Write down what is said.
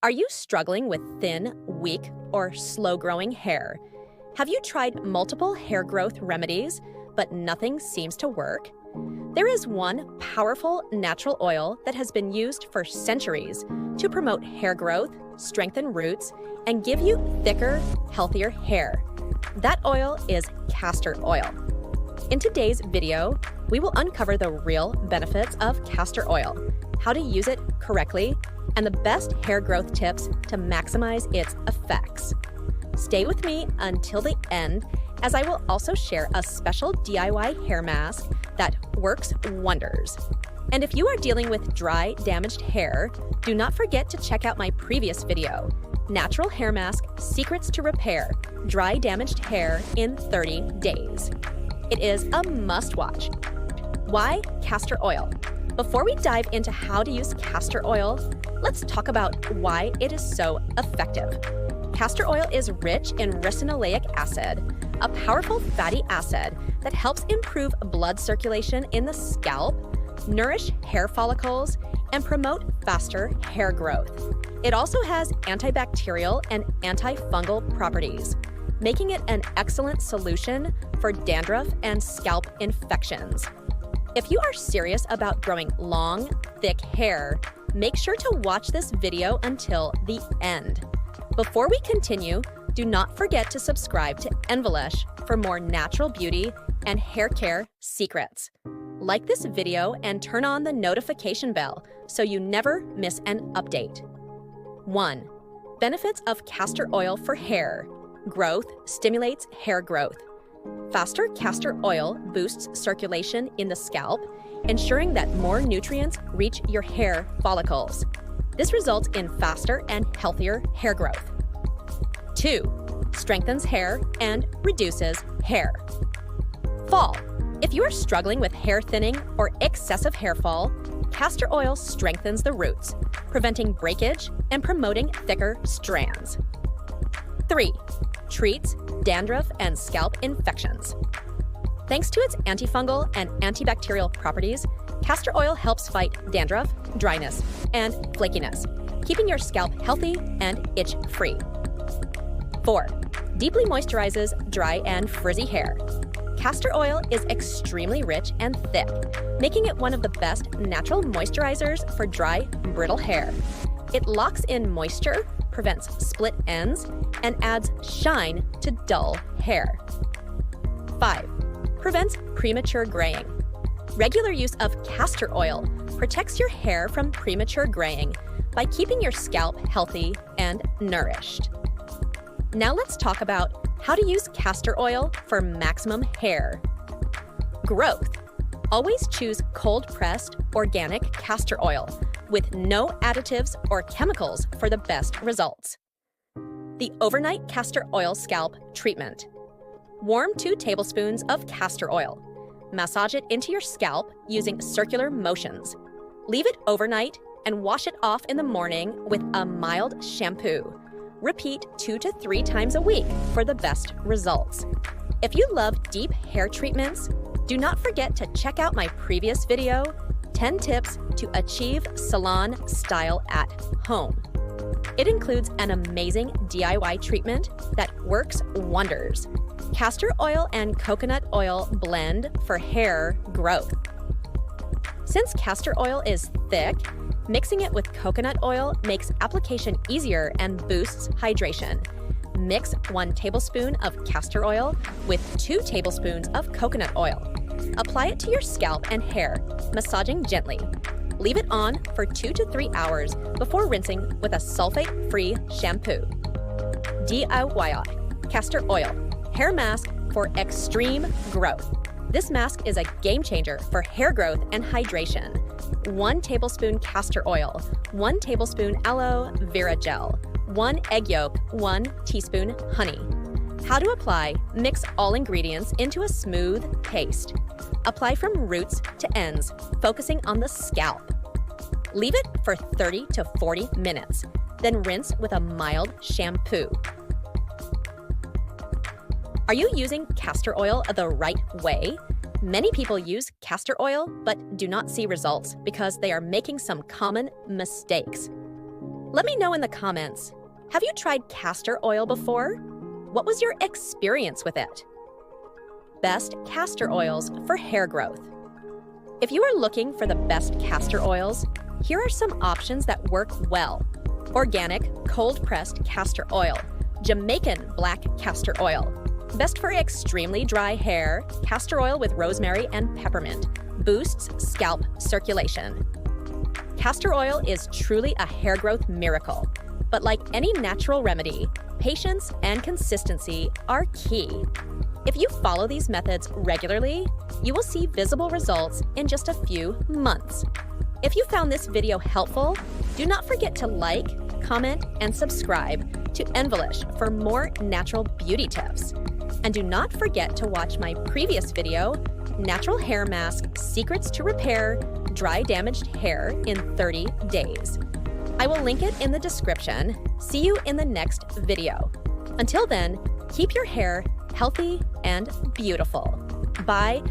Are you struggling with thin, weak, or slow-growing hair? Have you tried multiple hair growth remedies, but nothing seems to work? There is one powerful natural oil that has been used for centuries to promote hair growth, strengthen roots, and give you thicker, healthier hair. That oil is castor oil. In today's video, we will uncover the real benefits of castor oil, how to use it correctly, and the best hair growth tips to maximize its effects. Stay with me until the end, as I will also share a special DIY hair mask that works wonders. And if you are dealing with dry, damaged hair, do not forget to check out my previous video, Natural Hair Mask Secrets to Repair Dry Damaged Hair in 30 Days. It is a must-watch. Why castor oil? Before we dive into how to use castor oil, let's talk about why it is so effective. Castor oil is rich in ricinoleic acid, a powerful fatty acid that helps improve blood circulation in the scalp, nourish hair follicles, and promote faster hair growth. It also has antibacterial and antifungal properties, making it an excellent solution for dandruff and scalp infections. If you are serious about growing long, thick hair, make sure to watch this video until the end. Before we continue, do not forget to subscribe to Envelesh for more natural beauty and hair care secrets. Like this video and turn on the notification bell so you never miss an update. 1. Benefits of castor oil for hair. Growth stimulates hair growth. Faster castor oil boosts circulation in the scalp, ensuring that more nutrients reach your hair follicles. This results in faster and healthier hair growth. 2. Strengthens hair and reduces hair fall. If you are struggling with hair thinning or excessive hair fall, castor oil strengthens the roots, preventing breakage and promoting thicker strands. 3. Treats dandruff and scalp infections. Thanks to its antifungal and antibacterial properties, castor oil helps fight dandruff, dryness, and flakiness, keeping your scalp healthy and itch-free. 4. Deeply moisturizes dry and frizzy hair. Castor oil is extremely rich and thick, making it one of the best natural moisturizers for dry, brittle hair. It locks in moisture, prevents split ends, and adds shine to dull hair. 5. Prevents premature graying. Regular use of castor oil protects your hair from premature graying by keeping your scalp healthy and nourished. Now let's talk about how to use castor oil for maximum hair growth. Always choose cold-pressed, organic castor oil with no additives or chemicals for the best results. The overnight castor oil scalp treatment. Warm 2 tablespoons of castor oil. Massage it into your scalp using circular motions. Leave it overnight and wash it off in the morning with a mild shampoo. Repeat 2 to 3 times a week for the best results. If you love deep hair treatments, do not forget to check out my previous video, 10 Tips to Achieve Salon Style at Home. It includes an amazing DIY treatment that works wonders. Castor oil and coconut oil blend for hair growth. Since castor oil is thick, mixing it with coconut oil makes application easier and boosts hydration. Mix 1 tablespoon of castor oil with 2 tablespoons of coconut oil. Apply it to your scalp and hair, massaging gently. Leave it on for 2 to 3 hours before rinsing with a sulfate-free shampoo. DIY Castor Oil Hair Mask for Extreme Growth. This mask is a game changer for hair growth and hydration. 1 tablespoon castor oil, 1 tablespoon aloe vera gel, 1 egg yolk, 1 teaspoon honey. How to apply: mix all ingredients into a smooth paste. Apply from roots to ends, focusing on the scalp. Leave it for 30 to 40 minutes, then rinse with a mild shampoo. Are you using castor oil the right way? Many people use castor oil but do not see results because they are making some common mistakes. Let me know in the comments. Have you tried castor oil before? What was your experience with it? Best castor oils for hair growth. If you are looking for the best castor oils, here are some options that work well. Organic, cold-pressed castor oil. Jamaican black castor oil. Best for extremely dry hair, castor oil with rosemary and peppermint. Boosts scalp circulation. Castor oil is truly a hair growth miracle, but like any natural remedy, patience and consistency are key. If you follow these methods regularly, you will see visible results in just a few months. If you found this video helpful, do not forget to like, comment, and subscribe to Envelish for more natural beauty tips. And do not forget to watch my previous video, Natural Hair Mask Secrets to Repair Dry Damaged Hair in 30 Days. I will link it in the description. See you in the next video. Until then, keep your hair healthy and beautiful. Bye